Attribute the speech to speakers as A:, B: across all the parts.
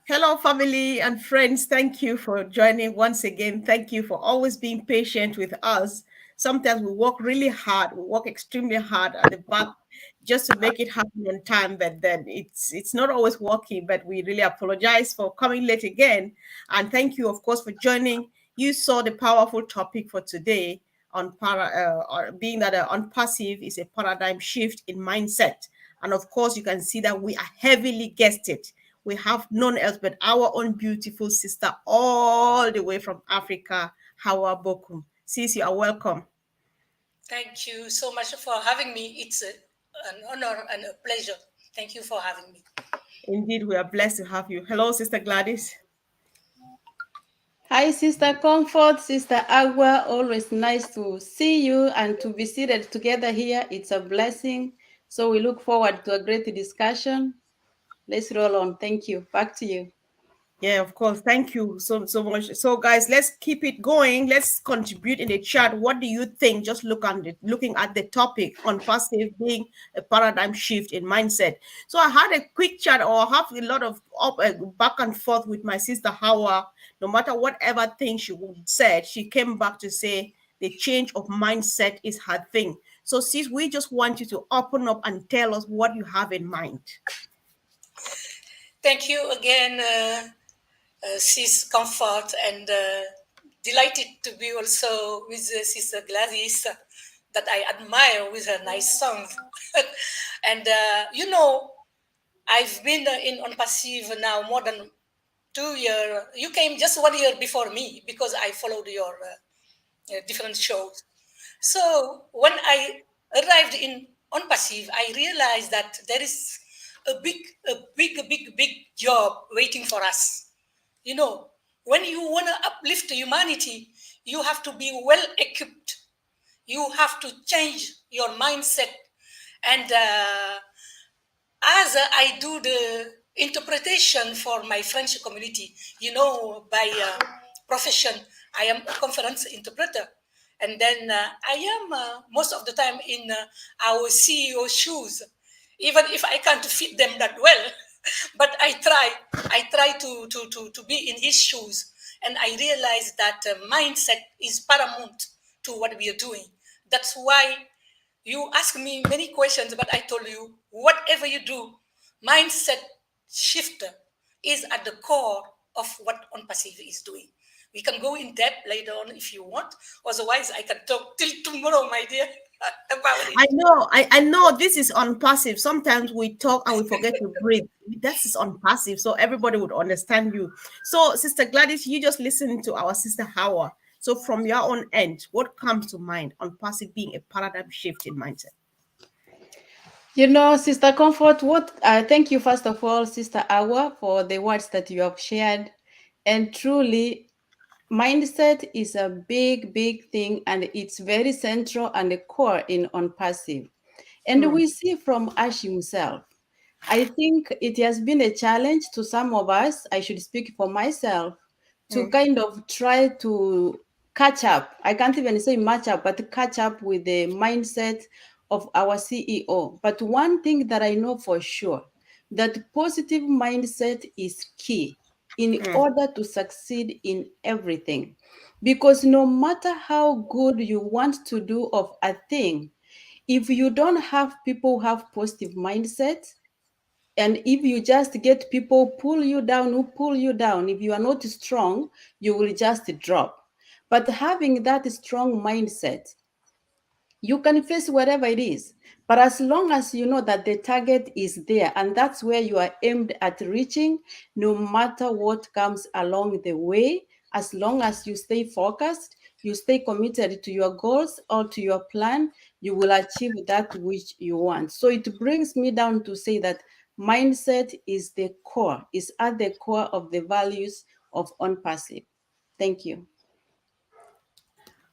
A: Hello, family and friends. Thank you for joining once again. Thank you for always being patient with us. Sometimes we work really hard. We work extremely hard at the back just to make it happen on time, but then it's not always working. But we really apologize for coming late again. And thank you, of course, for joining. You saw the powerful topic for today on being that on passive is a paradigm shift in mindset. And of course, you can see that we are heavily guessed it. We have none else but our own beautiful sister, all the way from Africa, Hawa Bokum. Sis, you are welcome.
B: Thank you so much for having me. An honor and a pleasure. Thank you for having me.
A: Indeed, we are blessed to have you. Hello, Sister Gladys.
C: Hi, Sister Comfort, Sister Agua. Always nice to see you and to be seated together here. It's a blessing. So we look forward to a great discussion. Let's roll on. Thank you. Back to you.
A: Yeah, of course. Thank you so much. So, guys, let's keep it going. Let's contribute in the chat. What do you think? Just looking at the topic on passive being a paradigm shift in mindset. So, I had a quick chat, or have a lot of back and forth with my sister Hawa. No matter whatever thing she would said, she came back to say the change of mindset is her thing. So, sis, we just want you to open up and tell us what you have in mind.
B: Thank you again, Sis Comfort, and delighted to be also with Sister Gladys that I admire with her nice songs. And I've been in on passive now more than 2 years. You came just 1 year before me because I followed your different shows. So when I arrived in on passive, I realized that there is a big job waiting for us. You know, when you want to uplift humanity, you have to be well equipped. You have to change your mindset, and as I do the interpretation for my French community, by profession, I am a conference interpreter. And then I am most of the time in our CEO shoes, even if I can't fit them that well. But I try to be in his shoes. And I realize that mindset is paramount to what we are doing. That's why you ask me many questions, but I told you, whatever you do, mindset shifter is at the core of what OnPassive is doing. We can go in depth later on if you want. Otherwise, I can talk till tomorrow, my dear, about it.
A: I know this is on passive. Sometimes we talk and we forget to breathe. This is on passive, so everybody would understand you. So, Sister Gladys, you just listen to our sister Hawa. So, from your own end, what comes to mind on passive being a paradigm shift in mindset?
C: Sister Comfort, thank you first of all, Sister Agua, for the words that you have shared. And truly, mindset is a big, big thing, and it's very central and a core in on passive. And
A: Mm,
C: we see from Ash himself. I think it has been a challenge to some of us. I should speak for myself to
A: mm,
C: kind of try to catch up. I can't even say match up, but catch up with the mindset of our CEO. But one thing that I know for sure that positive mindset is key in
A: mm.
C: order to succeed in everything. Because no matter how good you want to do of a thing, if you don't have people who have positive mindset, and if you just get people who pull you down, if you are not strong, you will just drop. But having that strong mindset, you can face whatever it is. But as long as you know that the target is there and that's where you are aimed at reaching, no matter what comes along the way, as long as you stay focused, you stay committed to your goals or to your plan, you will achieve that which you want. So it brings me down to say that mindset is the core, is at the core of the values of OnPassive. Thank you.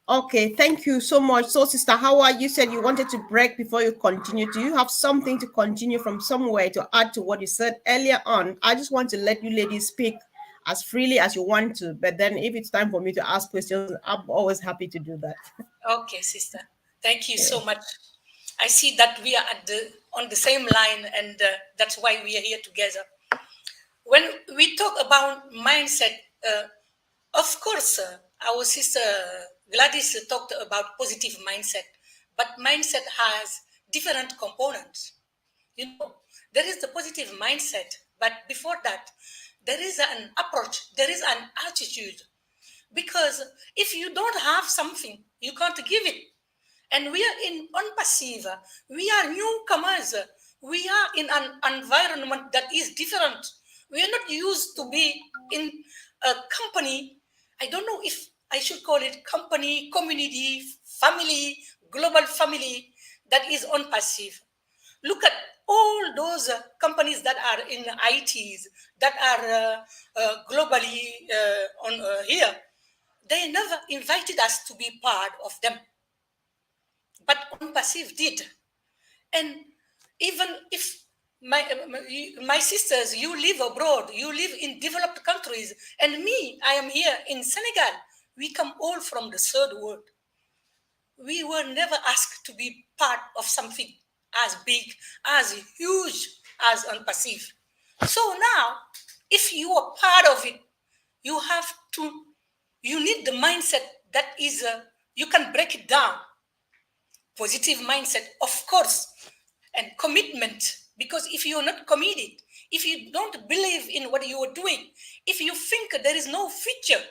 A: Okay, thank you so much. So, Sister Hawa, you said you wanted to break before you continue. Do you have something to continue from somewhere to add to what you said earlier on? I just want to let you ladies speak as freely as you want to, but then if it's time for me to ask questions, I'm always happy to do that.
B: Okay, sister. Thank you so much. I see that we are on the same line, and that's why we are here together. when we talk about mindset, of course, our sister Gladys talked about positive mindset, but mindset has different components. You know, there is the positive mindset, but before that, there is an approach, there is an attitude. Because if you don't have something, you can't give it. And we are in unpassive. We are newcomers. We are in an environment that is different. We are not used to be in a company. I don't know if I should call it company, community, family, global family that is unpassive. Look at all those companies that are in ITs, that are globally on here. They never invited us to be part of them, but ONPASSIVE did. And even if my sisters, you live abroad, you live in developed countries, and me, I am here in Senegal. We come all from the third world. We were never asked to be part of something as big, as huge as ONPASSIVE. So now, if you are part of it, you have to, you need the mindset that is, you can break it down. Positive mindset, of course, and commitment. Because if you're not committed, if you don't believe in what you are doing, if you think there is no future,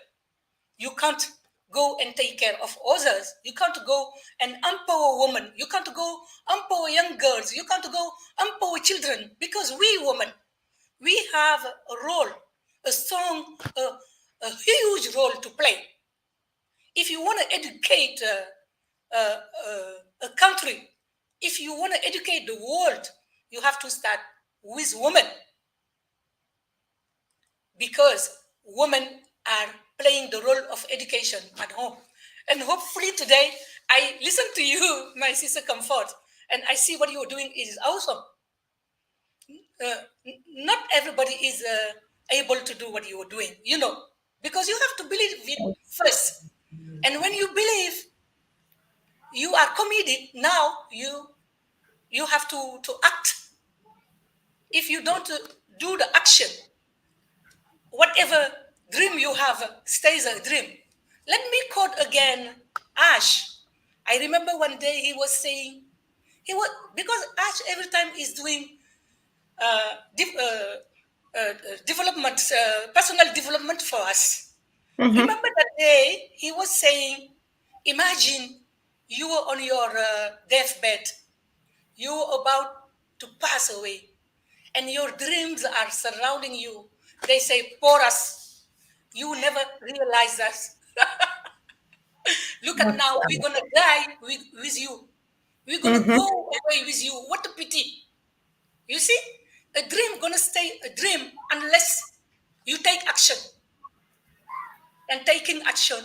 B: you can't go and take care of others. You can't go and empower women. You can't go empower young girls. You can't go empower children, because we women, we have a role, a strong, a huge role to play. If you want to educate a country, if you want to educate the world, you have to start with women, because women are playing the role of education at home. And hopefully today, I listen to you, my sister Comfort, and I see what you're doing is awesome. Not everybody is able to do what you are doing, you know, because you have to believe it first. And when you believe, you are committed. Now you have to act. If you don't do the action, whatever dream you have stays a dream. Let me quote again Ash. I remember one day he was saying, he was, because Ash every time is doing uh, de- uh, development, personal development for us.
A: Mm-hmm.
B: Remember that day he was saying, imagine you were on your deathbed, you were about to pass away, and your dreams are surrounding you. They say, pour us. You never realize that. Look at now, we're gonna die with you. We're gonna
A: Mm-hmm.
B: go away with you. What a pity. You see, a dream gonna stay a dream unless you take action. And taking action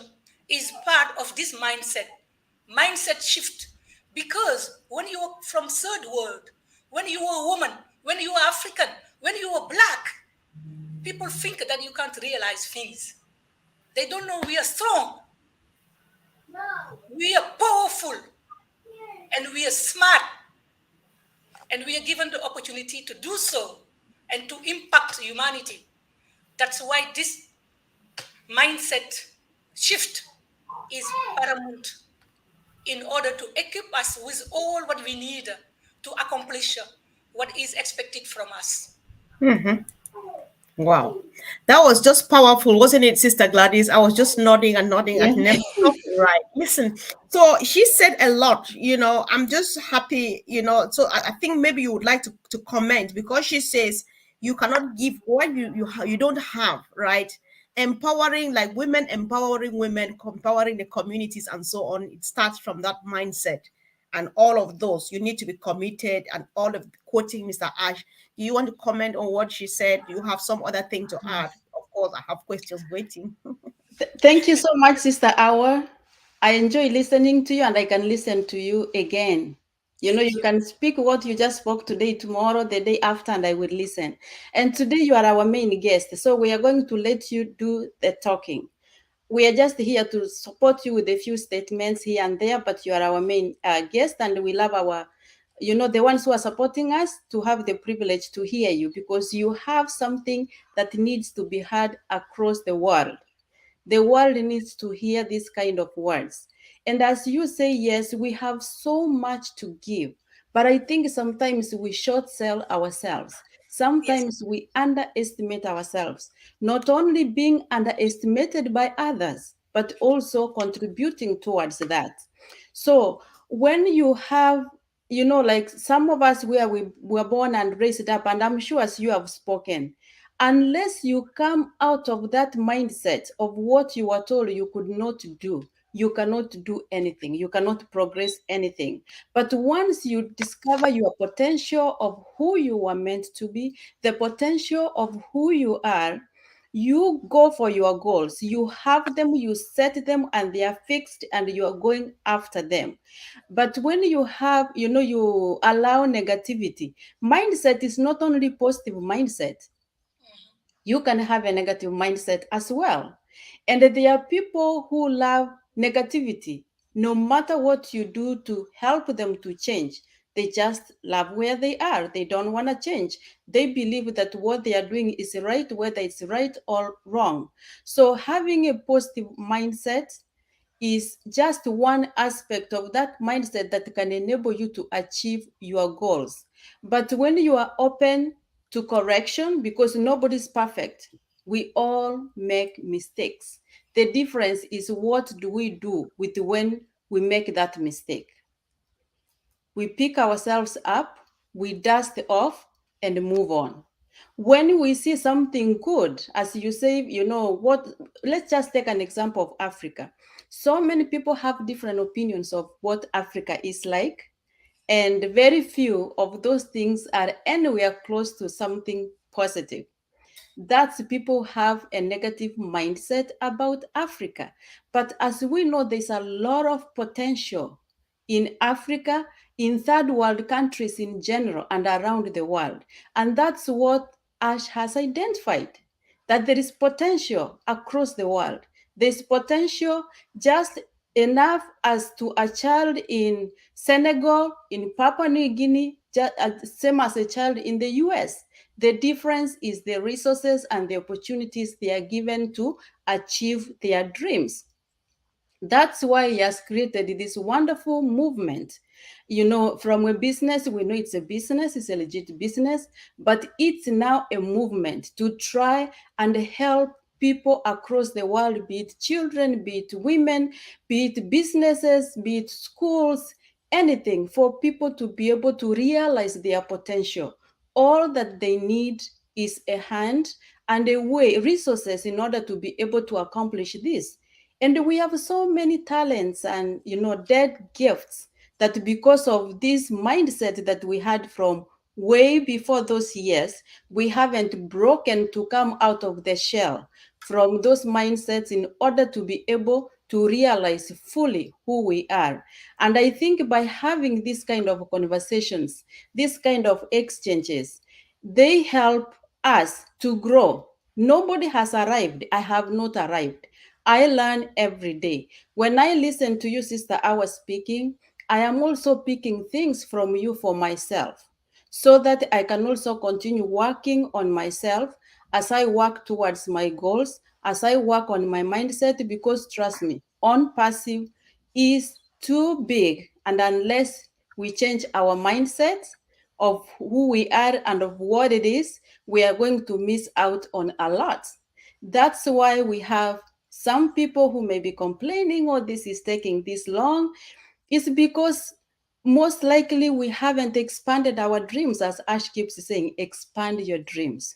B: is part of this mindset shift. Because when you are from third world, when you are a woman, when you are African, when you are black, people think that you can't realize things. They don't know we are strong, we are powerful, and we are smart, and we are given the opportunity to do so and to impact humanity. That's why this mindset shift is paramount in order to equip us with all what we need to accomplish what is expected from us.
A: Mm-hmm. Wow. That was just powerful, wasn't it, Sister Gladys? I was just nodding and nodding. I
C: Yeah.
A: can never stop. Right. Listen. So she said a lot, I'm just happy, So I think maybe you would like to comment, because she says you cannot give what you don't have, right? Empowering, like empowering women, empowering the communities and so on. It starts from that mindset. And all of those, you need to be committed, and all of quoting Mr. Ash. Do you want to comment on what she said? Do you have some other thing to add? Of course, I have questions waiting.
C: Thank you so much, Sister Hour. I enjoy listening to you, and I can listen to you again.
B: Thank
C: You
B: you.
C: can speak what you just spoke today, tomorrow, the day after, and I will listen. And today you are our main guest, so we are going to let you do the talking. We are just here to support you with a few statements here and there, but you are our main guest, and we love our the ones who are supporting us, to have the privilege to hear you, because you have something that needs to be heard across the world. The world needs to hear this kind of words. And as you say, yes, we have so much to give. But I think sometimes we short sell ourselves.
B: Yes.
C: Sometimes we underestimate ourselves, not only being underestimated by others, but also contributing towards that. So when you have, like some of us where we were born and raised up, and I'm sure as you have spoken, unless you come out of that mindset of what you were told you could not do, you cannot do anything, you cannot progress anything. But once you discover your potential of who you were meant to be, the potential of who you are, you go for your goals, you have them, you set them, and they are fixed, and you are going after them. But when you have, you allow negativity, mindset is not only positive mindset, you can have a negative mindset as well. And there are people who love negativity. No matter what you do to help them to change, they just love where they are. They don't want to change. They believe that what they are doing is right, whether it's right or wrong. So having a positive mindset is just one aspect of that mindset that can enable you to achieve your goals. But when you are open to correction, because nobody's perfect, we all make mistakes. The difference is, what do we do with when we make that mistake? We pick ourselves up, we dust off, and move on. When we see something good, as you say, what, let's just take an example of Africa. So many people have different opinions of what Africa is like, and very few of those things are anywhere close to something positive. That's people have a negative mindset about Africa. But as we know, there's a lot of potential in Africa, in third world countries in general, and around the world. And that's what Ash has identified, that there is potential across the world. There's potential just enough as to a child in Senegal, in Papua New Guinea, just, same as a child in the US. The difference is the resources and the opportunities they are given to achieve their dreams. That's why he has created this wonderful movement. From a business, we know it's a business, it's a legit business, but it's now a movement to try and help people across the world, be it children, be it women, be it businesses, be it schools, anything, for people to be able to realize their potential. All that they need is a hand and a way, resources, in order to be able to accomplish this. And we have so many talents and dead gifts, that because of this mindset that we had from way before those years, we haven't broken to come out of the shell from those mindsets in order to be able to realize fully who we are. And I think by having this kind of conversations, this kind of exchanges, they help us to grow. Nobody has arrived. I have not arrived. I learn every day. When I listen to you, Sister, I was speaking, I am also picking things from you for myself, so that I can also continue working on myself as I work towards my goals, as I work on my mindset, because trust me, on passive is too big. And unless we change our mindset of who we are and of what it is, we are going to miss out on a lot. That's why we have some people who may be complaining, oh, this is taking this long. It's because most likely we haven't expanded our dreams. As Ash keeps saying, expand your dreams,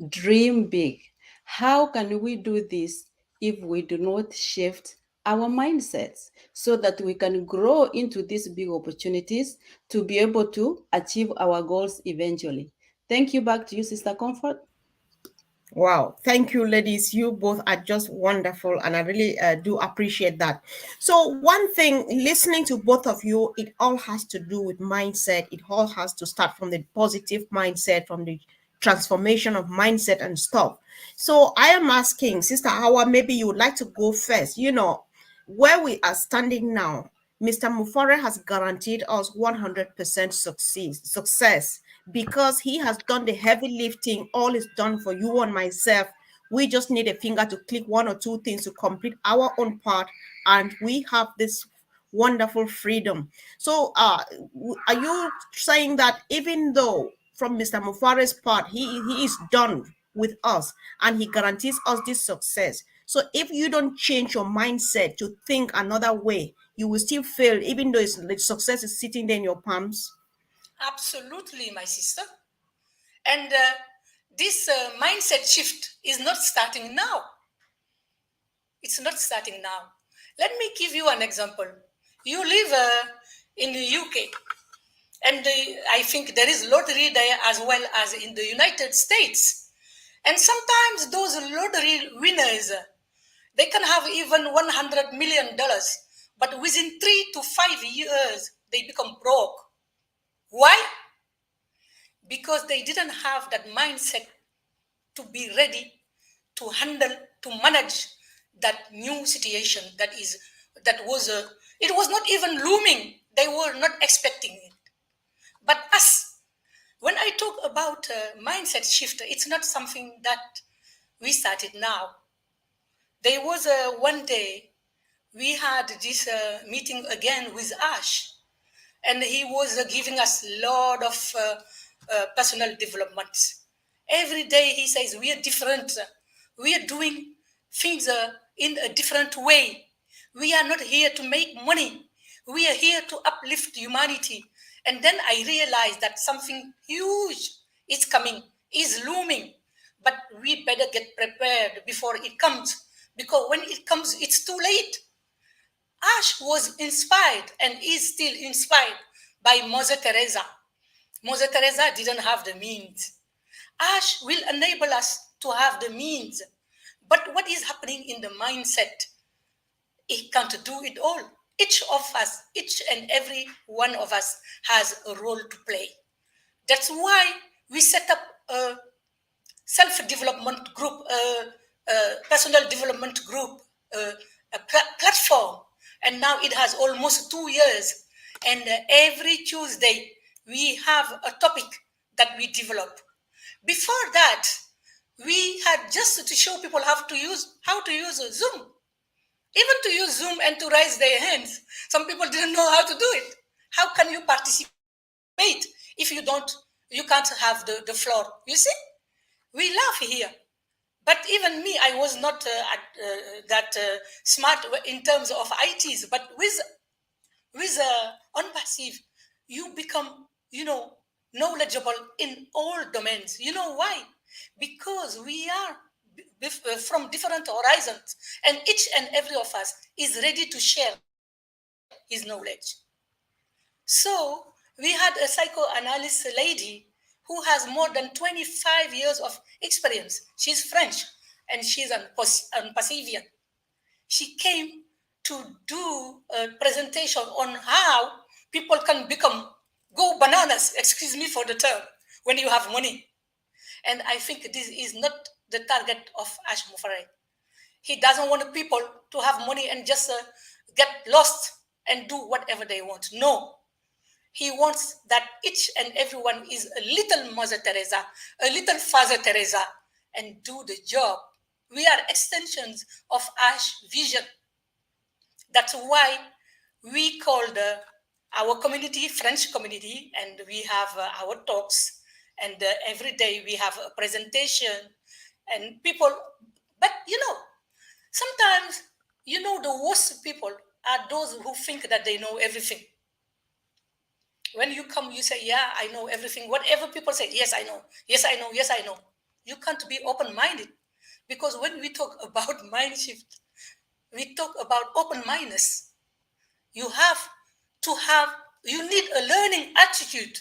C: dream big. How can we do this if we do not shift our mindsets, so that we can grow into these big opportunities to be able to achieve our goals eventually? Thank you. Back to you, Sister Comfort.
A: Wow, thank you, ladies. You both are just wonderful, and I really do appreciate that. So, one thing, listening to both of you, it all has to do with mindset. It all has to start from the positive mindset, from the transformation of mindset and stuff. So, I am asking, Sister Hawa, maybe you would like to go first. Where we are standing now, Mr. Mufare has guaranteed us 100% success because he has done the heavy lifting. All is done for you and myself. We just need a finger to click one or two things to complete our own part, and we have this wonderful freedom. So, are you saying that even though from Mr. Mufare's part, he is done with us and he guarantees us this success? So, if you don't change your mindset to think another way, you will still fail, even though the success is sitting there in your palms.
B: Absolutely, my sister. And this mindset shift is not starting now. It's not starting now. Let me give you an example. You live in the UK, and I think there is lottery there as well as in the United States. And sometimes those lottery winners, they can have even $100 million, but within 3 to 5 years, they become broke. Why? Because they didn't have that mindset to be ready to handle, to manage that new situation that was it was not even looming. They were not expecting it. But us, when I talk about mindset shift, it's not something that we started now. There was one day we had this meeting again with Ash, and he was giving us a lot of personal developments. Every day he says we are different, we are doing things in a different way. We are not here to make money. We are here to uplift humanity. And then I realized that something huge is coming, is looming, but we better get prepared before it comes, because when it comes, it's too late. Ash was inspired and is still inspired by Mother Teresa. Mother Teresa didn't have the means. Ash will enable us to have the means. But what is happening in the mindset? He can't do it all. Each of us, each and every one of us has a role to play. That's why we set up a self-development group, personal development group, platform, and now it has almost 2 years. And every Tuesday we have a topic that we develop. Before that, we had just to show people how to use Zoom, even to use Zoom and to raise their hands. Some people didn't know how to do it. How can you participate if you can't have the floor? You see, we laugh here. But even me, I was not that smart in terms of ITs. But with ONPASSIVE, you become, knowledgeable in all domains. You know why? Because we are from different horizons, and each and every of us is ready to share his knowledge. So we had a psychoanalyst lady who has more than 25 years of experience. She's French and she's an Pacifian. She came to do a presentation on how people can go bananas, excuse me for the term, when you have money. And I think this is not the target of Ash Mufare. He doesn't want people to have money and just get lost and do whatever they want. No, he wants that each and everyone is a little Mother Teresa, a little Father Teresa, and do the job. We are extensions of Ash vision. That's why we called our community French community, and we have our talks, and every day we have a presentation, and people. But sometimes the worst people are those who think that they know everything. When you come, you say, yeah, I know everything. Whatever people say, yes, I know. Yes, I know. Yes, I know. You can't be open-minded. Because when we talk about mind shift, we talk about open-mindedness. You have to have, you need a learning attitude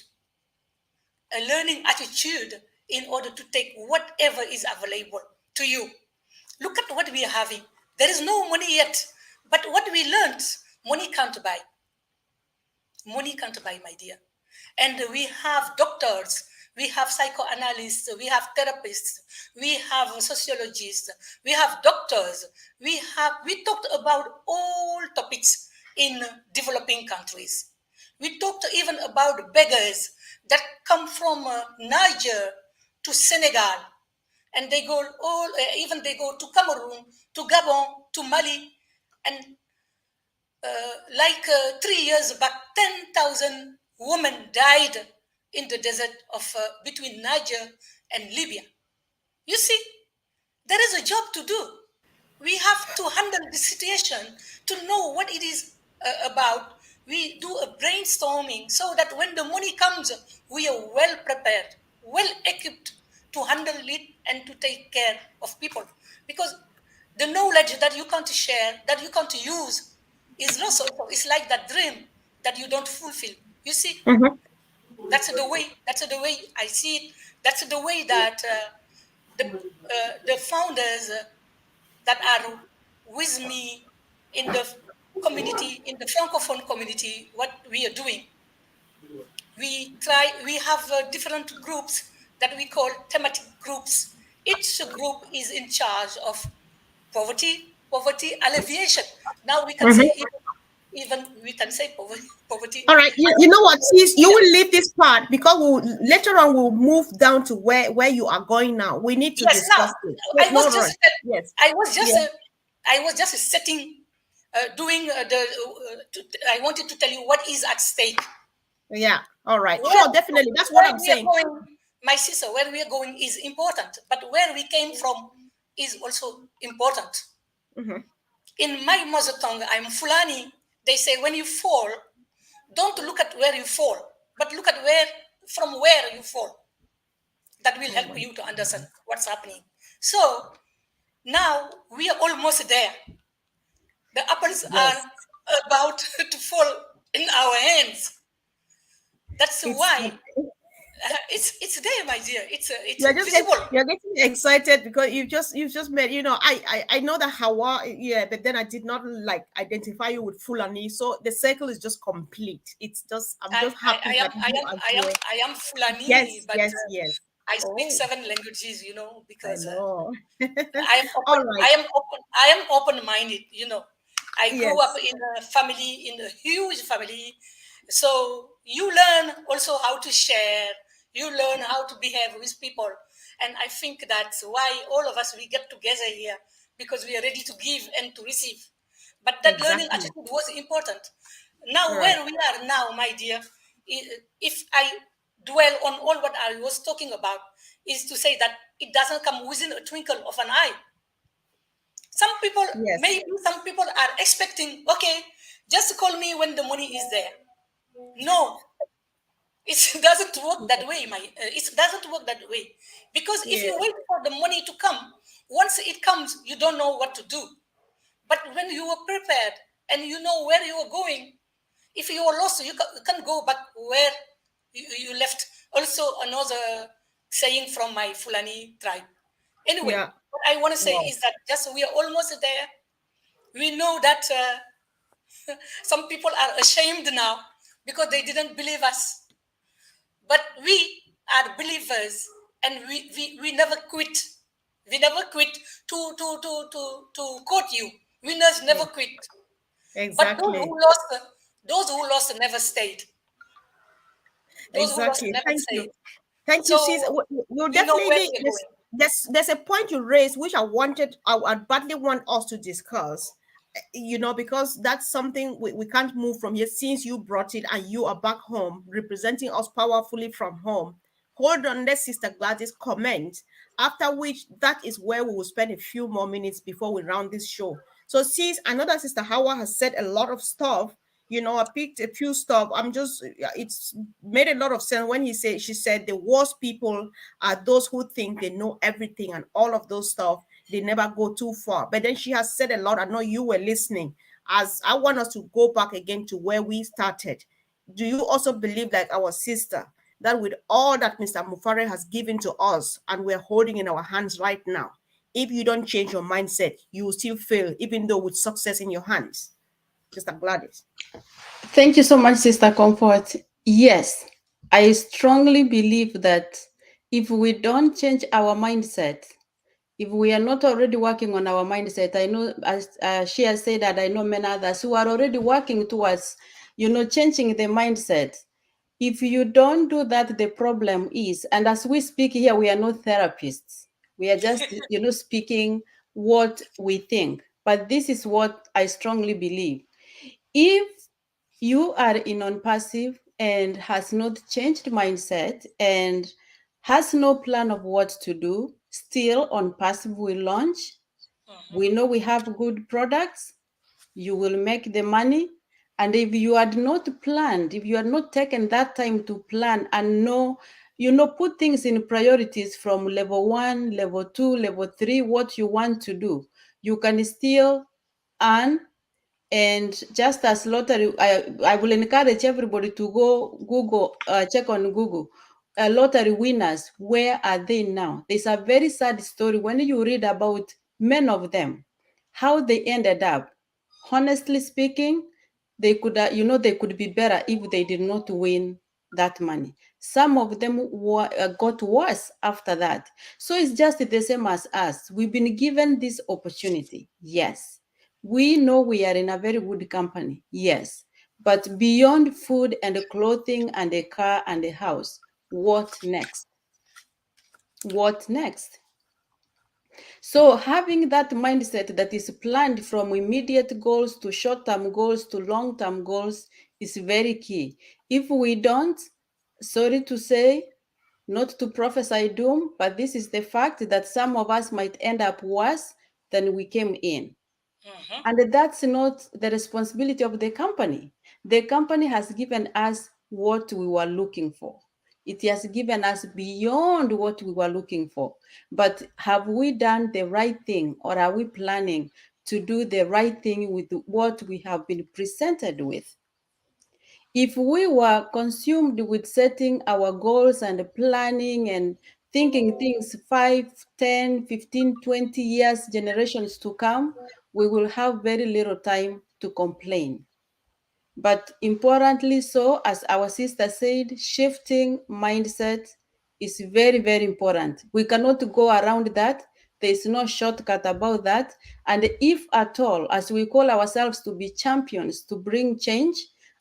B: in order to take whatever is available to you. Look at what we are having. There is no money yet. But what we learned, money can't buy. Money can't buy, my dear. And we have doctors, we have psychoanalysts, we have therapists, we have sociologists, we have doctors, we talked about all topics, in developing countries. We talked even about beggars that come from Niger to Senegal, and they go all, even they go to Cameroon, to Gabon, to Mali, and 3 years back, 10,000 women died in the desert of between Niger and Libya. You see, there is a job to do. We have to handle the situation to know what it is about. We do a brainstorming so that when the money comes, we are well prepared, well equipped to handle it and to take care of people. Because the knowledge that you can't share, that you can't use, is lost also. It's like that dream that you don't fulfill. You see,
A: Mhm.
B: that's the way. That's the way I see it. That's the way that the founders that are with me in the community, in the francophone community, what we are doing. We have different groups that we call thematic groups. Each group is in charge of poverty alleviation. Now we can say
A: Mhm.
B: even we can say poverty
A: All right, you know what? Sis, you will leave this part because later on we'll move down to where you are going now. We need to
B: Yes. Now
A: discuss it. So, no rush. Yes.
B: I was just
A: Yeah.
B: uh, I was just setting, doing I wanted to tell you what is at stake.
A: Yeah. All right.
B: Where
A: Sure. Definitely. That's what
B: where
A: I'm
B: we are
A: saying.
B: going, my sister, where we are going is important, but where we came from is also important.
A: Hmm.
B: In my mother tongue, I'm Fulani. They say when you fall, don't look at where you fall, but look at where you fall. That will
A: Oh
B: help
A: my.
B: you to understand what's happening. So now we are almost there. The apples are
A: Yes.
B: about to fall in our hands. That's
A: It's
B: why it's there, my dear. It's visible.
A: you're getting excited because you've just met. I know that Hawa. Yeah, but then I did not like identify you with Fulani. So the circle is just complete. It's just I'm
B: I,
A: just
B: I,
A: happy
B: I am
A: that
B: I
A: you
B: am
A: are
B: I am
A: here.
B: I am Fulani,
A: Yes.
B: but
A: Yes. Yes.
B: I speak
A: Oh,
B: 7 languages.
A: I
B: Because
A: know.
B: I am open.
A: All
B: I
A: right.
B: am open. I am open-minded. I grew up
A: Yes.
B: in a family, in a huge family, so you learn also how to share. You learn how to behave with people, and I think that's why all of us we get together here because we are ready to give and to receive. But that learning
A: Exactly.
B: attitude was important. Now,
A: Right.
B: where we are now, my dear, if I dwell on all what I was talking about, is to say that it doesn't come within a twinkle of an eye. Some people,
A: Yes.
B: maybe some people are expecting, okay, just call me when the money is there. No, it doesn't work that way. It doesn't work that way, because if
A: Yeah.
B: you wait for the money to come, once it comes, you don't know what to do. But when you are prepared and you know where you are going, if you are lost, you can go back where you left. Also, another saying from my Fulani tribe. Anyway,
A: Yeah.
B: what I want to say
A: Wow.
B: is that just we are almost there. We know that some people are ashamed now because they didn't believe us. But we are believers, and we never quit. We never quit to quote you. Winners never
A: Yeah.
B: quit. But
A: Exactly.
B: those who lost never stayed. Those who lost
A: Exactly.
B: never
A: Thank you.
B: stayed.
A: Thank you, sis.
B: So
A: We'll
B: we know where
A: definitely
B: we're
A: there's,
B: going.
A: there's a point you raised which I badly want us to discuss. Because that's something we can't move from here since you brought it and you are back home representing us powerfully from home. Hold on, let Sister Gladys comment. After which, that is where we will spend a few more minutes before we round this show. So, sis, another Sister Hawa has said a lot of stuff. I picked a few stuff. It's made a lot of sense when she said the worst people are those who think they know everything and all of those stuff. They never go too far. But then she has said a lot. I know you were listening. As I want us to go back again to where we started. Do you also believe, like our sister, that with all that Mr. Mufare has given to us and we're holding in our hands right now, if you don't change your mindset, you will still fail, even though with success in your hands? Sister Gladys.
C: Thank you so much, Sister Comfort. Yes, I strongly believe that if we don't change our mindset, If we are not already working on our mindset, I know, as she has said, that I know many others who are already working towards, changing the mindset. If you don't do that, the problem is, and as we speak here, we are not therapists. We are just, speaking what we think. But this is what I strongly believe. If you are in on passive and has not changed mindset and has no plan of what to do, still on passive will launch. We know we have good products, you will make the money. And if you had not planned, if you had not taken that time to plan and know, put things in priorities from level 1, level 2, level 3, what you want to do, you can still earn. And just as lottery, I will encourage everybody to go Google, check on Google. Lottery winners, where are they now? There's a very sad story when you read about many of them, how they ended up. Honestly speaking, they could, they could be better if they did not win that money. Some of them got worse after that. So it's just the same as us. We've been given this opportunity, yes. We know we are in a very good company, yes. But beyond food and clothing and a car and a house, what next? What next? So having that mindset that is planned from immediate goals to short-term goals to long-term goals is very key. If we don't, sorry to say, not to prophesy doom, but this is the fact that some of us might end up worse than we came in.
B: Mhm.
C: And that's not the responsibility of the company. The company has given us what we were looking for. It has given us beyond what we were looking for. But have we done the right thing, or are we planning to do the right thing with what we have been presented with? If we were consumed with setting our goals and planning and thinking things 5, 10, 15, 20 years, generations to come, we will have very little time to complain. But importantly, so as our sister said, shifting mindset is very, very important. We cannot go around that. There is no shortcut about that. And if at all, as we call ourselves to be champions, to bring change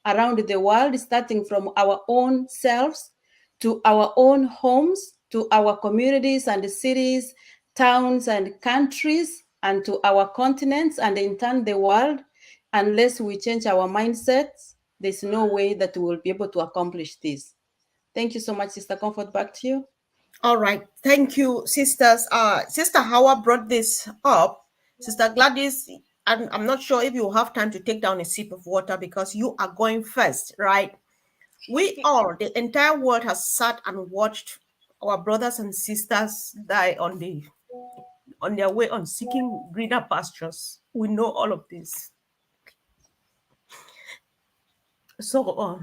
C: around the world, starting from our own selves to our own homes, to our communities and cities, towns and countries, and to our continents, and in turn the world, unless we change our mindsets, there's no way that we will be able to accomplish this. Thank you so much, Sister Comfort. Back to you.
A: All right. Thank you, sisters. Sister Howard brought this up. Sister Gladys, I'm not sure if you have time to take down a sip of water because you are going first, right? We all, the entire world has sat and watched our brothers and sisters die on their way on seeking greener pastures. We know all of this. So,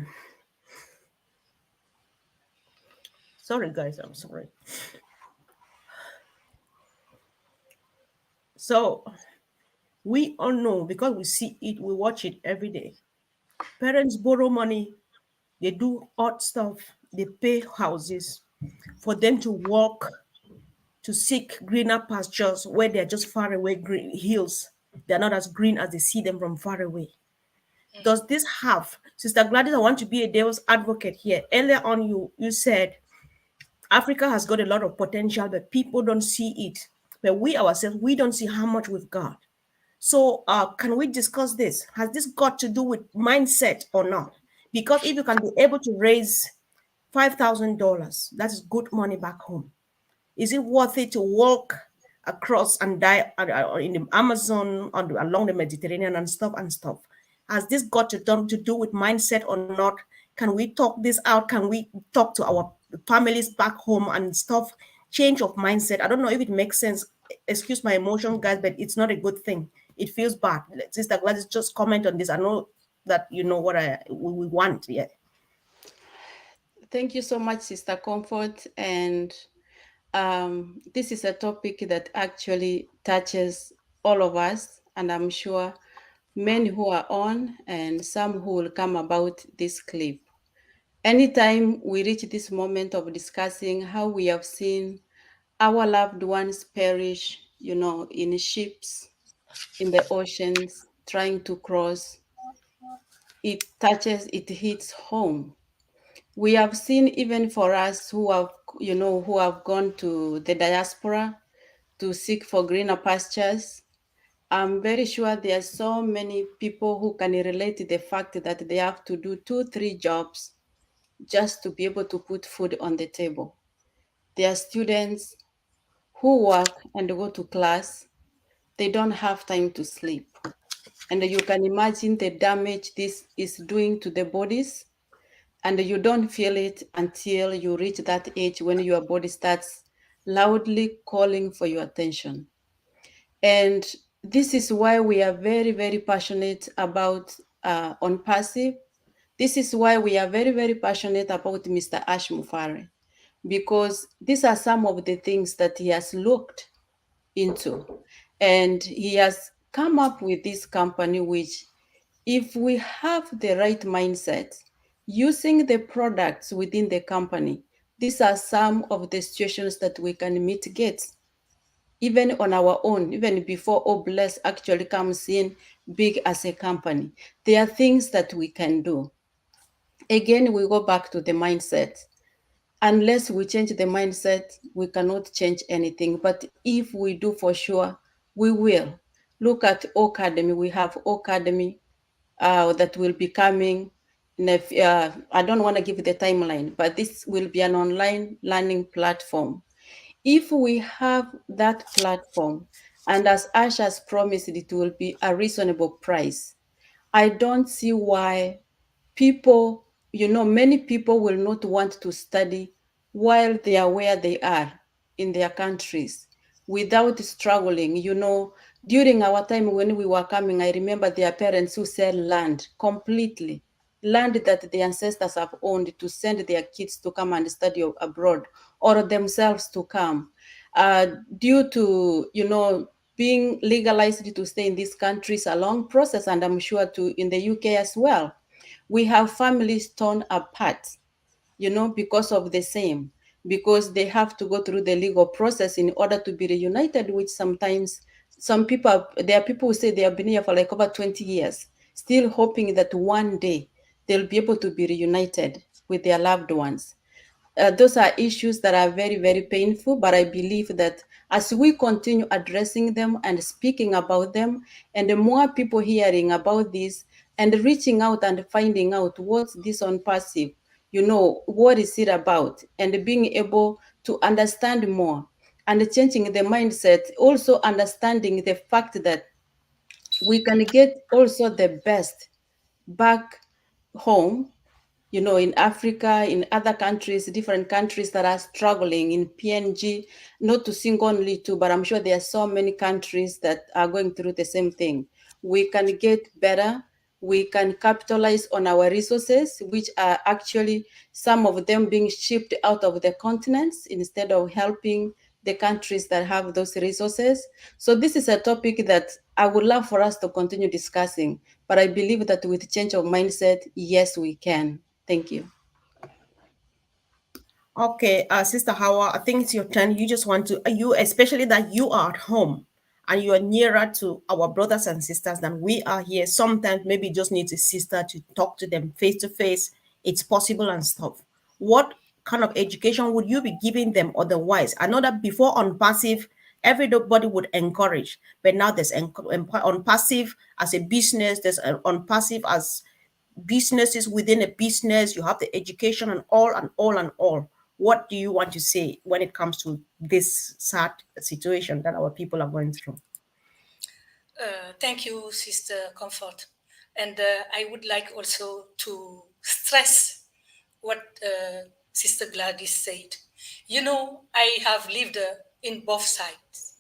A: sorry guys, I'm sorry. So we all know because we see it, we watch it every day. Parents borrow money, they do odd stuff, they pay houses for them to walk to seek greener pastures where they're just far away green hills. They're not as green as they see them from far away. Does this have, Sister Gladys? I want to be a devil's advocate here. Earlier on, you said Africa has got a lot of potential, but people don't see it. But we ourselves, we don't see how much we've got. So, can we discuss this? Has this got to do with mindset or not? Because if you can be able to raise $5,000, that is good money back home. Is it worth it to walk across and die in the Amazon, along the Mediterranean and stuff and stuff? Has this got to do with mindset or not? Can we talk this out? Can we talk to our families back home and stuff? Change of mindset. I don't know if it makes sense. Excuse my emotion, guys, but it's not a good thing. It feels bad. Sister Gladys, just comment on this. I know that you know what we want. Yeah.
C: Thank you so much, Sister Comfort. And this is a topic that actually touches all of us, and I'm sure many who are on and some who will come about this clip. Anytime we reach this moment of discussing how we have seen Our loved ones perish, in ships, in the oceans, trying to cross. It hits home. We have seen, even for us who have gone to the diaspora to seek for greener pastures. I'm very sure there are so many people who can relate to the fact that they have to do 2, 3 jobs just to be able to put food on the table. There are students who work and go to class, they don't have time to sleep. And you can imagine the damage this is doing to the bodies, and you don't feel it until you reach that age when your body starts loudly calling for your attention. And this is why we are very, very passionate about on passive. This is why we are very, very passionate about Mr. Ash Mufare, because these are some of the things that he has looked into. And he has come up with this company, which, if we have the right mindset, using the products within the company, these are some of the situations that we can mitigate even on our own, even before Obless actually comes in big as a company. There are things that we can do. Again, we go back to the mindset. Unless we change the mindset, we cannot change anything. But if we do, for sure, we will. Look at Academy. We have Academy that will be coming. I don't want to give the timeline, but this will be an online learning platform. If we have that platform, and as Ash has promised, it will be a reasonable price, I don't see why people, many people will not want to study while they are where they are in their countries without struggling. During our time when we were coming, I remember their parents who sell land completely, land that the ancestors have owned, to send their kids to come and study abroad, or themselves to come. Due to, being legalized to stay in these countries, a long process, and I'm sure to in the UK as well. We have families torn apart, because of the same, because they have to go through the legal process in order to be reunited, which sometimes there are people who say they have been here for like over 20 years, still hoping that one day they'll be able to be reunited with their loved ones. Those are issues that are very, very painful, but I believe that as we continue addressing them and speaking about them, and the more people hearing about this and reaching out and finding out what's this on passive, what is it about, and being able to understand more and changing the mindset, also understanding the fact that we can get also the best back home, in Africa, in other countries, different countries that are struggling in PNG, not to sing only to, but I'm sure there are so many countries that are going through the same thing. We can get better. We can capitalize on our resources, which are actually some of them being shipped out of the continents instead of helping the countries that have those resources. So this is a topic that I would love for us to continue discussing, but I believe that with change of mindset, yes, we can. Thank you.
A: Okay, Sister Hawa, I think it's your turn. You just want to, you, especially that you are at home and you are nearer to our brothers and sisters than we are here. Sometimes maybe you just need a sister to talk to them face to face. It's possible and stuff. What kind of education would you be giving them otherwise? I know that before on passive, everybody would encourage, but now there's on passive as a business, there's on passive as businesses within a business, you have the education and all and all and all. What do you want to say when it comes to this sad situation that our people are going through?
B: Thank you, Sister Comfort. And I would like also to stress what Sister Gladys said. I have lived in both sides.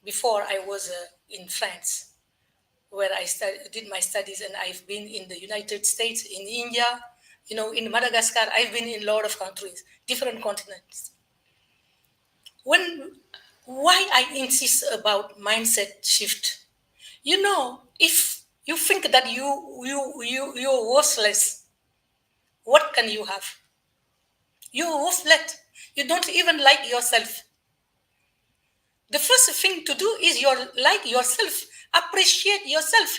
B: Before I was in France, where I did my studies, and I've been in the United States, in India, in Madagascar. I've been in a lot of countries, different continents. When why I insist about mindset shift, if you think that you're worthless, what can you have? You're worthless. You don't even like yourself. The first thing to do is like yourself, appreciate yourself.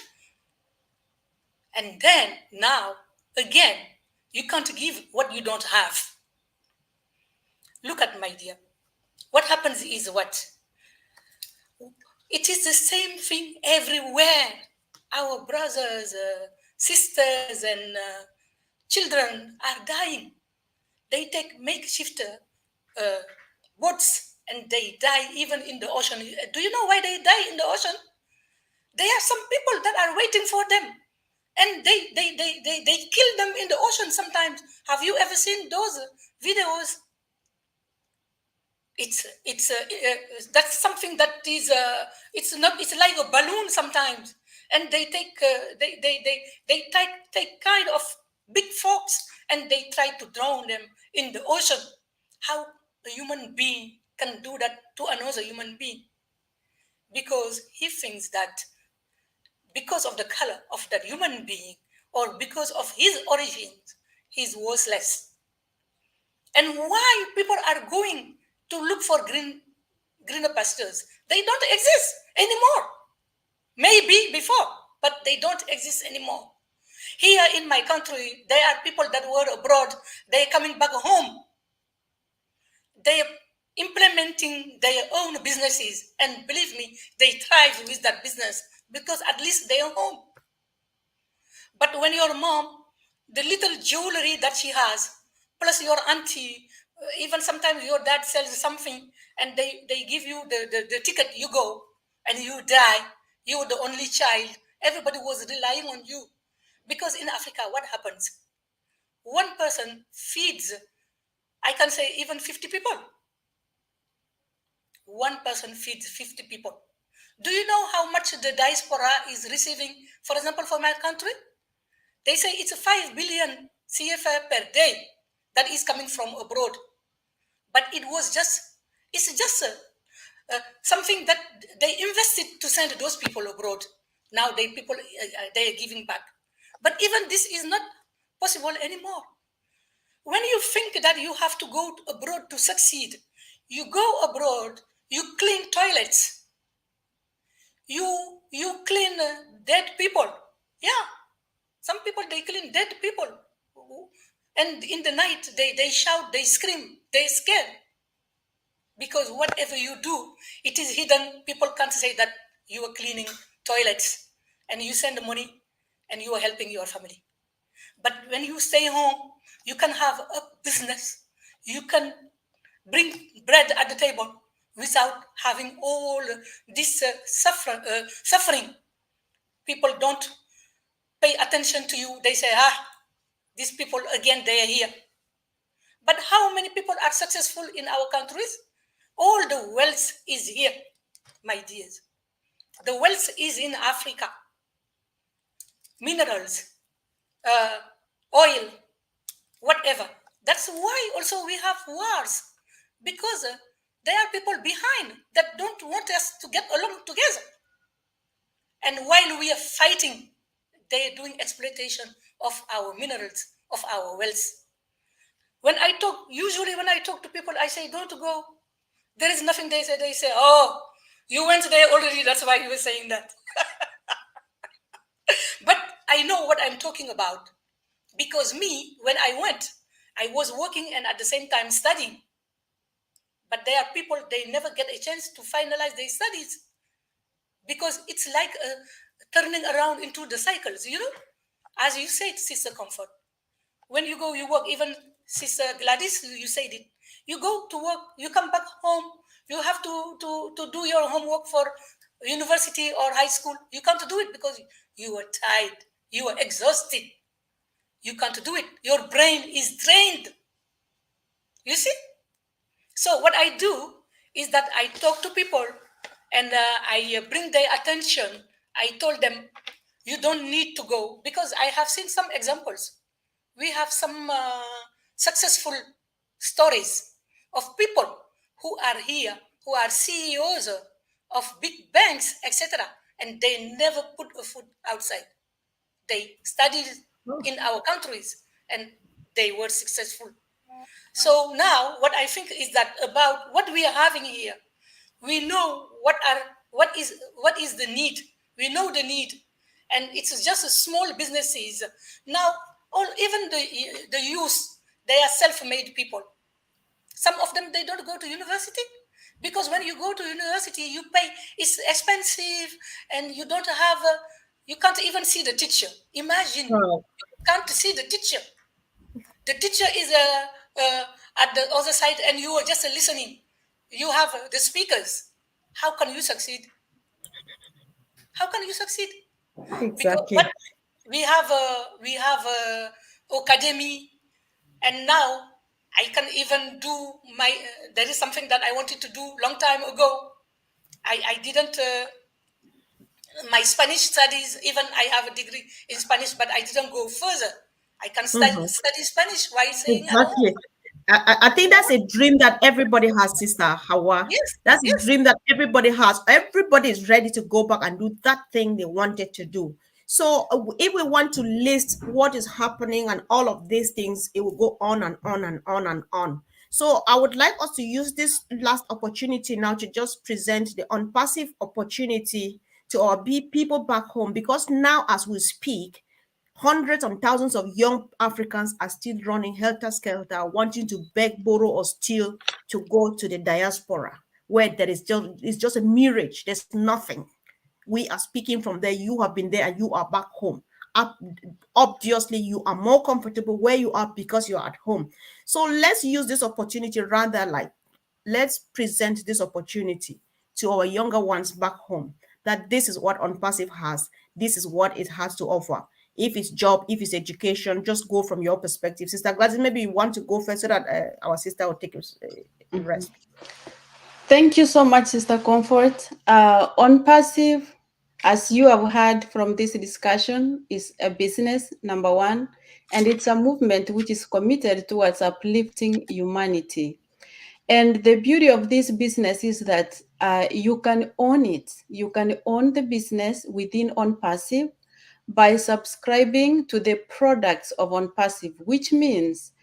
B: And then now, again, you can't give what you don't have. Look at my dear. What happens is what? It is the same thing everywhere. Our brothers, sisters, and children are dying. They take makeshift boats and they die even in the ocean. Do you know why they die in the ocean? There are some people that are waiting for them and they kill them in the ocean sometimes. Have you ever seen those videos? That's something that is it's not, it's like a balloon sometimes, and they take take kind of big forks and they try to drown them in the ocean. How a human being can do that to another human being? Because he thinks that because of the color of that human being or because of his origins, he's worthless. And why people are going to look for greener pastures? They don't exist anymore. Maybe before, but they don't exist anymore. Here in my country, there are people that were abroad. They're coming back home. They're implementing their own businesses, and believe me, they thrive with that business because at least they're home. But when your mom, the little jewelry that she has, plus your auntie, even sometimes your dad sells something and they give you the ticket, you go and you die. You're the only child. Everybody was relying on you. Because in Africa, what happens? One person feeds, I can say, even 50 people. One person feeds 50 people. Do you know how much the diaspora is receiving, for example, for my country? They say it's a 5 billion CFA per day that is coming from abroad. But it's just something that they invested to send those people abroad. Now they are giving back. But even this is not possible anymore. When you think that you have to go abroad to succeed, you go abroad, you clean toilets, you clean dead people. Yeah, some people, they clean dead people. And in the night, they shout, they scream, they scared. Because whatever you do, it is hidden. People can't say that you are cleaning toilets and you send money and you are helping your family. But when you stay home, you can have a business. You can bring bread at the table without having all this suffering. People don't pay attention to you. They say, these people, again, they are here. But how many people are successful in our countries? All the wealth is here, my dears. The wealth is in Africa. Minerals, uh, oil, whatever. That's why also we have wars. Because there are people behind that don't want us to get along together. And while we are fighting, they are doing exploitation of our minerals, of our wealth. Usually when I talk to people, I say, don't go. There is nothing. They say, oh, you went there already. That's why you were saying that. But I know what I'm talking about. Because me, when I went, I was working and at the same time studying. But there are people, they never get a chance to finalize their studies. Because it's like turning around into the cycles, As you said, Sister Comfort. When you go, you work, even Sister Gladys, you said it. You go to work, you come back home, you have to do your homework for university or high school. You can't do it because you are tired, you are exhausted. You can't do it. Your brain is drained. You see? So what I do is that I talk to people and I bring their attention. I told them, you don't need to go because I have seen some examples. We have some successful stories of people who are here, who are CEOs of big banks, etc. And they never put a foot outside. They studied in our countries and they were successful. So now what I think is that about what we are having here, We know what is the need. We know the need, and it's just a small businesses now. All even the youth, they are self-made people. Some of them, they don't go to university, because when you go to university, you pay, it's expensive, and you don't have you can't even see the teacher. Imagine,
A: Wow.
B: you can't see the teacher. The teacher is at the other side, and you are just listening. You have the speakers. How can you succeed? How can you succeed? Because
A: Exactly.
B: what we have a academy, and now I can even do my. There is something that I wanted to do long time ago. I didn't. My Spanish studies, even I have a degree in Spanish, but I didn't go further. I can
A: Mhm.
B: study Spanish while staying at home.
A: Exactly. I think that's a dream that everybody has, Sister Hawa.
B: Yes,
A: That's a
B: yes.
A: dream that everybody has. Everybody is ready to go back and do that thing they wanted to do. So, if we want to list what is happening and all of these things, it will go on and on and on and on. So, I would like us to use this last opportunity now to just present the unpassive opportunity to our people back home, because now, as we speak, hundreds and thousands of young Africans are still running helter skelter, wanting to beg, borrow, or steal to go to the diaspora, where there is just it's just a mirage. There's nothing. We are speaking from there. You have been there and you are back home. Up, obviously, you are more comfortable where you are because you're at home. So let's use this opportunity, rather like let's present this opportunity to our younger ones back home, that this is what Unpassive has, this is what it has to offer. If it's job, if it's education, just go from your perspective. Sister Gladys, maybe you want to go first so that our sister will take the rest.
C: Thank you so much, Sister Comfort. On passive, as you have heard from this discussion, is a business, number one, and it's a movement which is committed towards uplifting humanity. And the beauty of this business is that you can own it. You can own the business within On Passive by subscribing to the products of On Passive, which means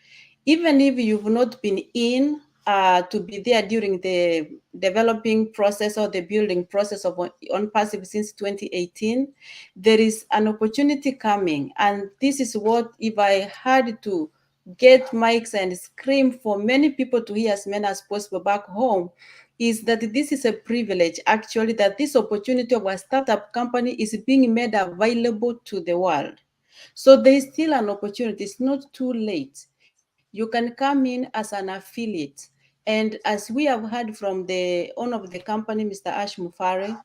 C: even if you've not been in to be there during the developing process or the building process of on passive since 2018, there is an opportunity coming. And this is what, if I had to get mics and scream for many people to hear, as many as possible back home, is that this is a privilege, actually, that this opportunity of a startup company is being made available to the world. So there is still an opportunity. It's not too late. You can come in as an affiliate. And as we have heard from the owner of the company, Mr. Ash Mufare,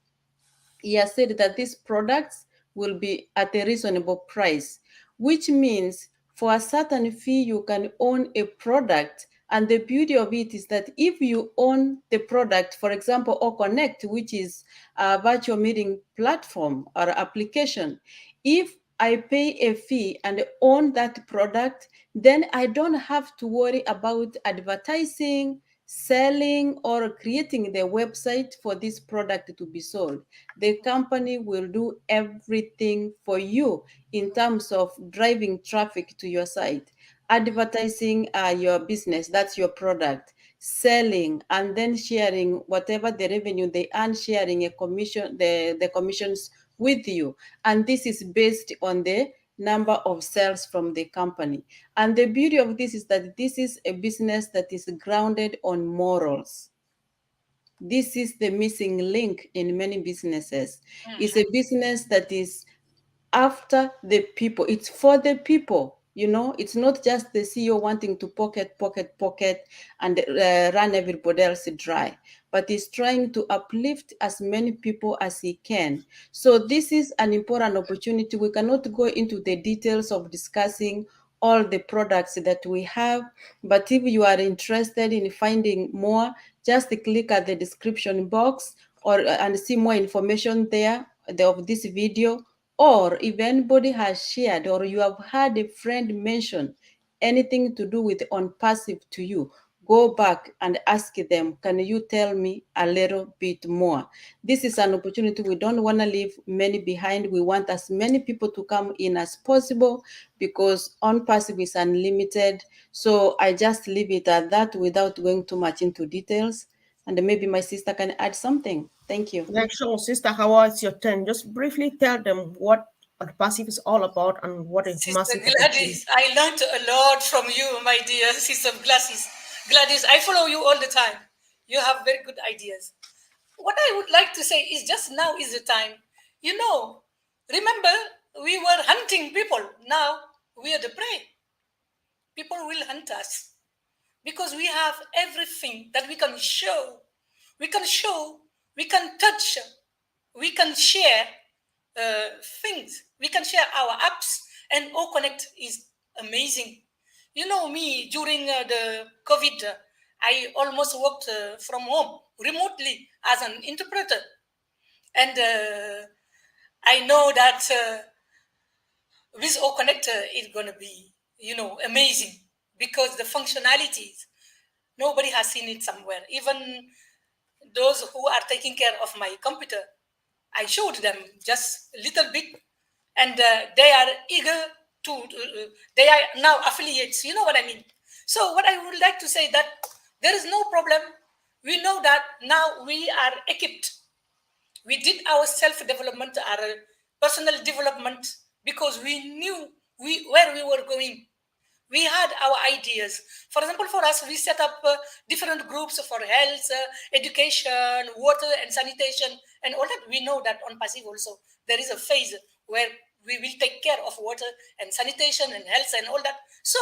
C: he has said that these products will be at a reasonable price, which means for a certain fee, you can own a product. And the beauty of it is that if you own the product, for example, or Connect, which is a virtual meeting platform or application, if I pay a fee and own that product, then I don't have to worry about advertising, selling, or creating the website for this product to be sold. The company will do everything for you in terms of driving traffic to your site, advertising your business, that's your product, selling, and then sharing whatever the revenue they earn, sharing a commission, the commissions with you. And this is based on the number of sales from the company. And the beauty of this is that this is a business that is grounded on morals. This is the missing link in many businesses. It's a business that is after the people. It's for the people. You know, it's not just the CEO wanting to pocket, and run everybody else dry, but he's trying to uplift as many people as he can. So this is an important opportunity. We cannot go into the details of discussing all the products that we have, but if you are interested in finding more, just click at the description box or and see more information there of this video. Or if anybody has shared or you have had a friend mention anything to do with on passive to you, go back and ask them, can you tell me a little bit more? This is an opportunity. We don't want to leave many behind. We want as many people to come in as possible, because on passive is unlimited. So I just leave it at that without going too much into details. And maybe my sister can add something. Thank you.
A: Yeah, sure. Sister Hawa, it's your turn. Just briefly tell them what passive is all about and what a
B: Sister
A: massive opportunity.
B: Gladys, I learned a lot from you, my dear Sister Gladys. Gladys, I follow you all the time. You have very good ideas. What I would like to say is just now is the time. You know, remember we were hunting people. Now we are the prey. People will hunt us because we have everything that we can show. We can show, we can touch, we can share things. We can share our apps, and O Connect is amazing. You know me, during the COVID, I almost worked from home remotely as an interpreter. And I know that with O Connector, it's going to be, amazing because the functionalities, nobody has seen it somewhere. Even those who are taking care of my computer, I showed them just a little bit, and they are eager they are now affiliates. You know what I mean? So, what I would like to say that there is no problem. We know that now we are equipped. We did our self development, our personal development, because we knew where we were going. We had our ideas. For example, for us, we set up different groups for health, education, water, and sanitation, and all that. We know that on passive also there is a phase where we will take care of water and sanitation and health and all that. So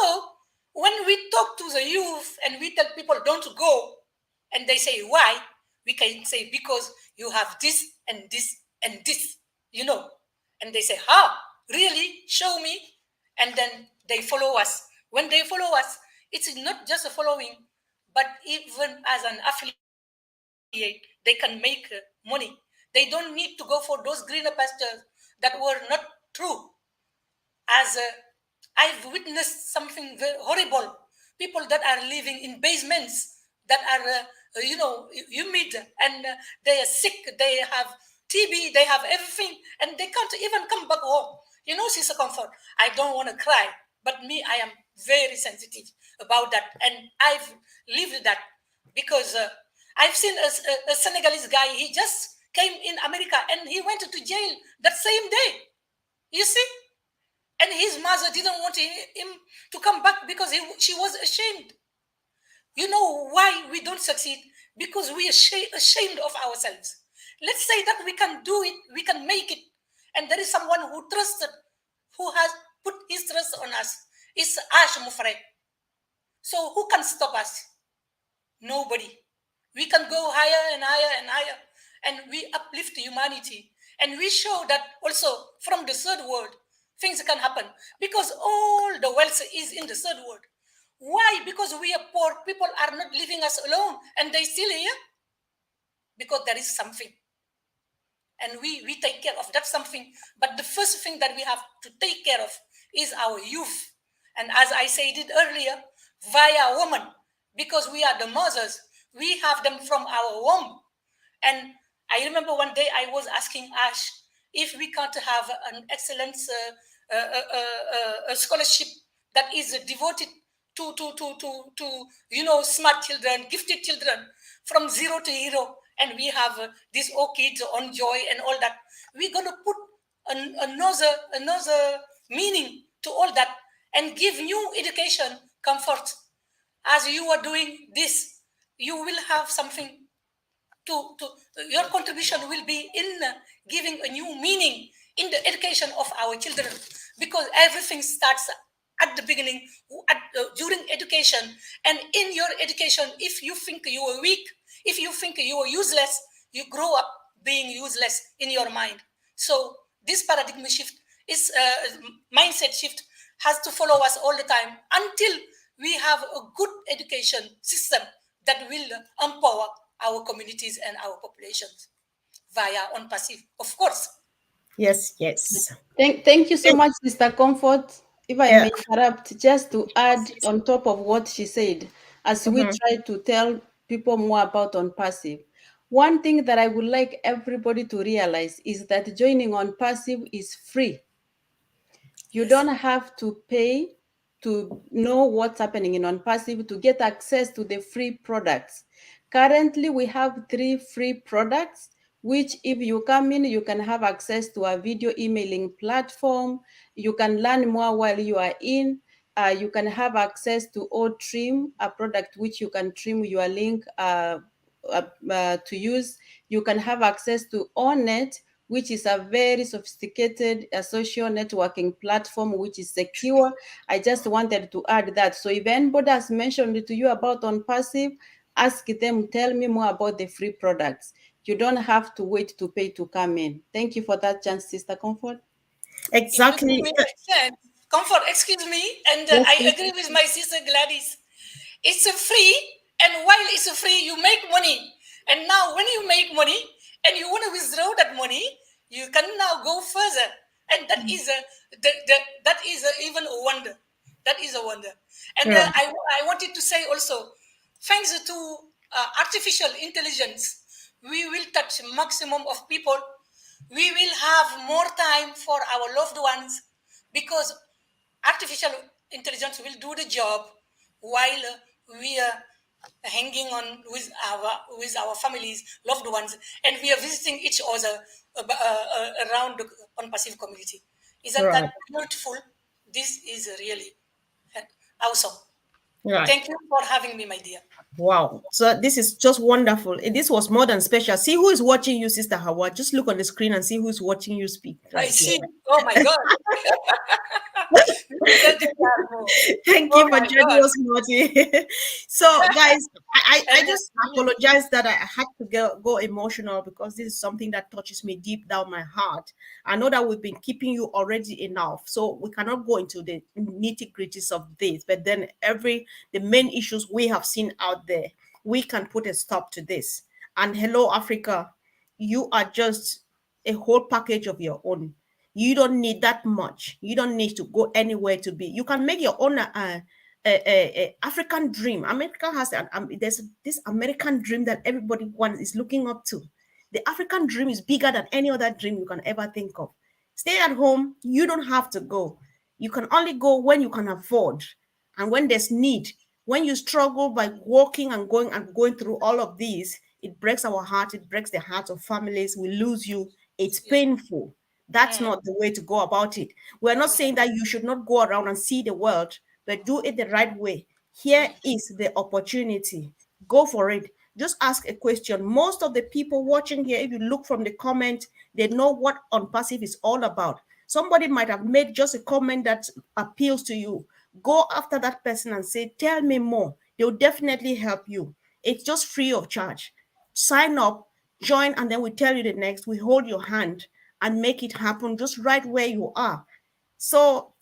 B: when we talk to the youth and we tell people don't go, and they say why, we can say because you have this and this and this, and they say, really, show me. And then they follow us. When they follow us, it's not just a following, but even as an affiliate, they can make money. They don't need to go for those greener pastures that were not true. As I've witnessed something very horrible. People that are living in basements that are, humid, and they are sick. They have TB. They have everything, and they can't even come back home. Sister Comfort. I don't want to cry, but me, I am very sensitive about that, and I've lived that because I've seen a Senegalese guy. He just came in America, and he went to jail that same day. You see, and his mother didn't want him to come back because she was ashamed. You know why we don't succeed? Because we are ashamed of ourselves. Let's say that we can do it, we can make it, and there is someone who trusted, who has put his trust on us. It's Ash Mufre. So who can stop us? Nobody. We can go higher and higher and higher, and we uplift humanity. And we show that also from the third world, things can happen because all the wealth is in the third world. Why? Because we are poor. People are not leaving us alone, and they still here because there is something, and we take care of that something. But the first thing that we have to take care of is our youth. And as I said it earlier, via women, because we are the mothers, we have them from our womb. And I remember one day I was asking Ash if we can't have an excellence scholarship that is devoted to smart children, gifted children from zero to hero, and we have these kids on joy and all that. We're gonna put another meaning to all that and give new education comfort. As you are doing this, you will have something to your contribution will be in giving a new meaning in the education of our children, because everything starts at the beginning, during education. And in your education, if you think you are weak, if you think you are useless, you grow up being useless in your mind. So this paradigm shift is mindset shift has to follow us all the time until we have a good education system that will empower our communities and our populations via on passive, of course.
A: Yes, yes.
C: Thank you so much, Sister Comfort. If I
A: Yeah.
C: may interrupt, just to add on top of what she said, as we
A: Mhm.
C: try to tell people more about On Passive, one thing that I would like everybody to realize is that joining On Passive is free. You
B: Yes.
C: don't have to pay to know what's happening in On Passive to get access to the free products. Currently, we have 3 free products, which if you come in, you can have access to a video emailing platform. You can learn more while you are in. You can have access to trim, a product which you can trim your link to use. You can have access to ONET, which is a very sophisticated social networking platform which is secure. I just wanted to add that. So if anybody has mentioned to you about OnPassive, ask them, tell me more about the free products. You don't have to wait to pay to come in. Thank you for that chance, Sister Comfort.
B: If you give
A: Exactly.
B: me a chance, comfort, excuse me, and
A: Yes,
B: I
A: please.
B: agree with my sister Gladys. It's a free, and while it's a free, you make money. And now, when you make money and you want to withdraw that money, you can now go further, and that is a that is a, even a wonder. That is a wonder. And
A: Yeah.
B: I wanted to say also, thanks to artificial intelligence, we will touch maximum of people. We will have more time for our loved ones because artificial intelligence will do the job while we are hanging on with our families, loved ones, and we are visiting each other around on passive community. Isn't that
A: Right.
B: beautiful? This is really uh, awesome.
A: Right.
B: Thank you for having me, my dear.
A: Wow. So this is just wonderful. This was more than special. See who is watching you, Sister Hawa. Just look on the screen and see who's watching you speak
B: I
A: right
B: see.
A: here.
B: Oh my God. This is a disaster.
A: Thank
B: Oh
A: you for
B: my
A: joining
B: God.
A: us, Marty. So, guys, I
B: And
A: just apologize that I had to go emotional because this is something that touches me deep down my heart. I know that we've been keeping you already enough, so we cannot go into the nitty gritties of this. But then, the main issues we have seen out there, we can put a stop to this. And hello, Africa, you are just a whole package of your own. You don't need that much. You don't need to go anywhere to be. You can make your own African dream. America has there's this American dream that everybody wants is looking up to. The African dream is bigger than any other dream you can ever think of. Stay at home. You don't have to go. You can only go when you can afford and when there's need. When you struggle by walking and going through all of these, it breaks our heart. It breaks the hearts of families. We lose you. It's
B: yeah.
A: painful. That's
B: Mm,
A: not the way to go about it. We're not saying that you should not go around and see the world, but do it the right way. Here is the opportunity. Go for it. Just ask a question. Most of the people watching here, if you look from the comment, they know what Unpassive is all about. Somebody might have made just a comment that appeals to you. Go after that person and say, tell me more. They'll definitely help you. It's just free of charge. Sign up, join, and then we tell you the next. We hold your hand and make it happen just right where you are. So,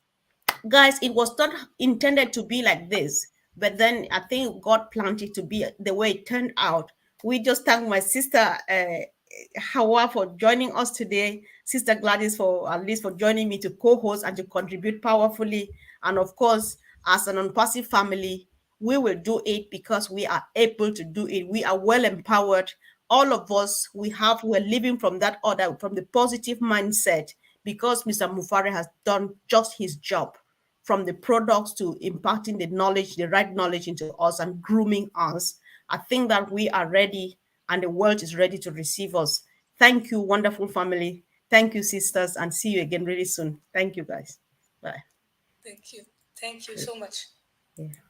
A: guys, it was not intended to be like this, but then I think God planned it to be the way it turned out. We just thank my sister Hawa for joining us today, Sister Gladys for at least for joining me to co-host and to contribute powerfully, and of course, as an unpassive family, we will do it because we are able to do it. We are well empowered. All of us, we're living from that order, from the positive mindset, because Mr. Mufare has done just his job, from the products to imparting the knowledge, the right knowledge into us and grooming us. I think that we are ready and the world is ready to receive us. Thank you, wonderful family. Thank you, sisters, and see you again really soon. Thank you, guys. Bye.
B: thank you. Thank you so much.
A: Yeah.